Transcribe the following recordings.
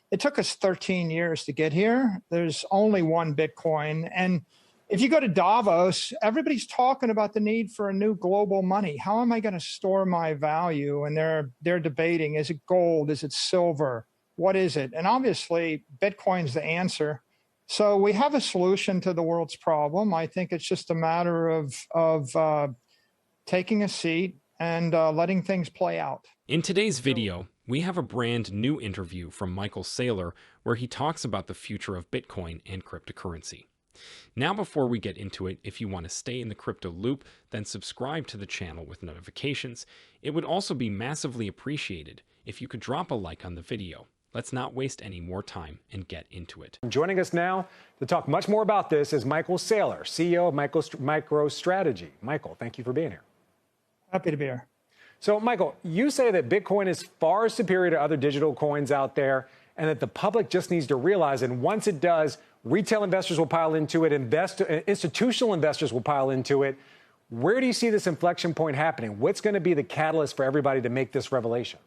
It took us 13 years to get here. There's only one Bitcoin. And if you go to Davos, everybody's talking about the need for a new global money. How am I going to store my value? And they're debating, is it gold? Is it silver? What is it? And obviously, Bitcoin's the answer. So we have a solution to the world's problem. I think it's just a matter of taking a seat and letting things play out. In today's video, we have a brand new interview from Michael Saylor where he talks about the future of Bitcoin and cryptocurrency. Now, before we get into it, if you want to stay in the crypto loop, then subscribe to the channel with notifications. It would also be massively appreciated if you could drop a like on the video. Let's not waste any more time and get into it. Joining us now to talk much more about this is Michael Saylor, CEO of MicroStrategy. Michael, thank you for being here. Happy to be here. So, Michael, you say that Bitcoin is far superior to other digital coins out there and that the public just needs to realize, and once it does, retail investors will pile into it, institutional investors will pile into it. Where do you see this inflection point happening? What's going to be the catalyst for everybody to make this revelation?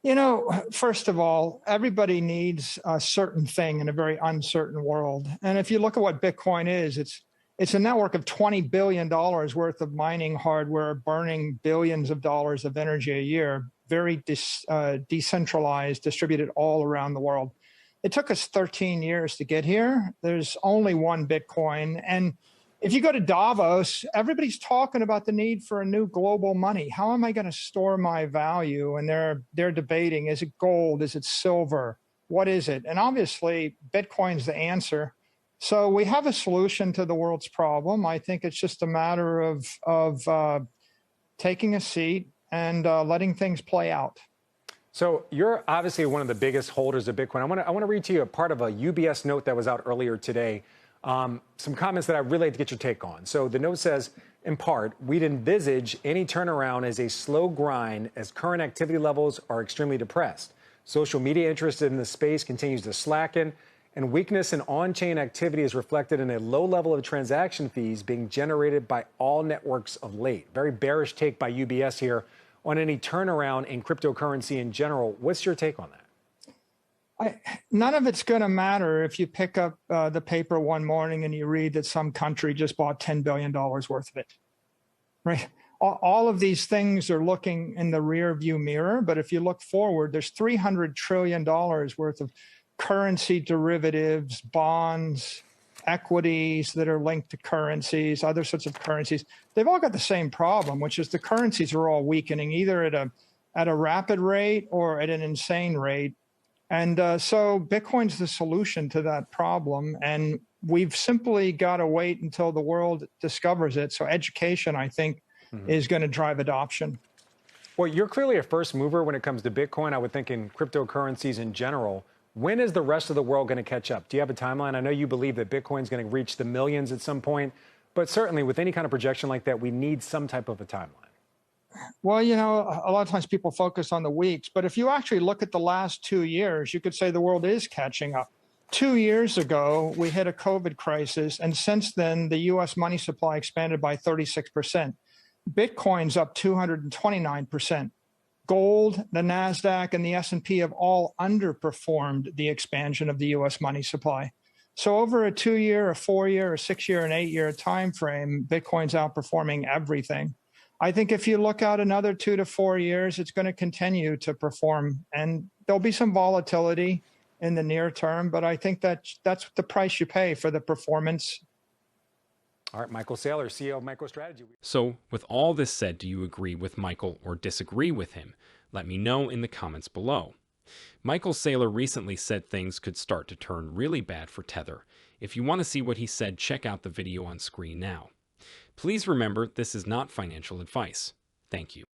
You know, first of all, everybody needs a certain thing in a very uncertain world. And if you look at what Bitcoin is, it's a network of $20 billion worth of mining hardware, burning billions of dollars of energy a year, very decentralized, distributed all around the world. It took us 13 years to get here. There's only one Bitcoin. And if you go to Davos, everybody's talking about the need for a new global money. How am I going to store my value? And they're debating, is it gold? Is it silver? What is it? And obviously, Bitcoin's the answer. So we have a solution to the world's problem. I think it's just a matter of taking a seat and letting things play out. So you're obviously one of the biggest holders of Bitcoin. I want to read to you a part of a UBS note that was out earlier today. Some comments that I'd really like to get your take on. So the note says, in part, we'd envisage any turnaround as a slow grind as current activity levels are extremely depressed. Social media interest in the space continues to slacken, and weakness in on-chain activity is reflected in a low level of transaction fees being generated by all networks of late. Very bearish take by UBS here on any turnaround in cryptocurrency in general. What's your take on that? None of it's going to matter if you pick up the paper one morning and you read that some country just bought $10 billion worth of it, right? All of these things are looking in the rear view mirror, but if you look forward, there's $300 trillion worth of currency derivatives, bonds, equities that are linked to currencies, other sorts of currencies. They've all got the same problem, which is the currencies are all weakening, either at a rapid rate or at an insane rate. And so Bitcoin's the solution to that problem. And we've simply got to wait until the world discovers it. So education, I think, is going to drive adoption. Well, you're clearly a first mover when it comes to Bitcoin. I would think in cryptocurrencies in general. When is the rest of the world going to catch up? Do you have a timeline? I know you believe that Bitcoin's going to reach the millions at some point, but certainly with any kind of projection like that, we need some type of a timeline. Well, you know, a lot of times people focus on the weeks, but if you actually look at the last 2 years, you could say the world is catching up. 2 years ago, we hit a COVID crisis, and since then, the U.S. money supply expanded by 36%. Bitcoin's up 229%. Gold, the NASDAQ, and the S&P have all underperformed the expansion of the U.S. money supply. So over a 2-year, a 4-year, a 6-year, and 8-year time frame, Bitcoin's outperforming everything. I think if you look out another 2 to 4 years, it's going to continue to perform. And there'll be some volatility in the near term, but I think that's the price you pay for the performance. All right, Michael Saylor, CEO of MicroStrategy. So with all this said, do you agree with Michael or disagree with him? Let me know in the comments below. Michael Saylor recently said things could start to turn really bad for Tether. If you want to see what he said, check out the video on screen now. Please remember, this is not financial advice. Thank you.